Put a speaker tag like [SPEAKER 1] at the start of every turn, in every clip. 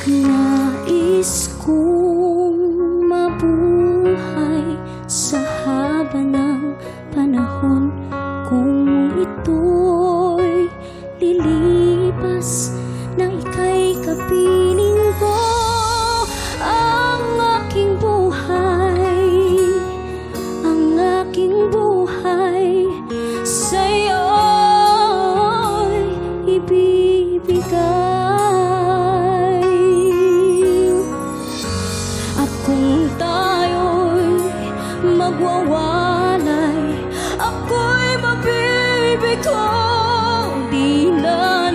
[SPEAKER 1] Nais kong mabuhay sa haba ng panahon, kung ito'y lilipas nang ika'y kapiling ko. Ang aking buhay sa'yo'y ibibigay. At kung tayo'y magwawalay, ako'y mabibigo. Di na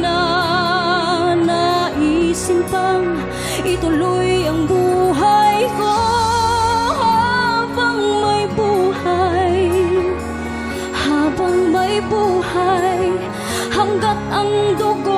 [SPEAKER 1] naisin pang ituloy ang buhay ko. Habang may buhay, hanggat ang dugo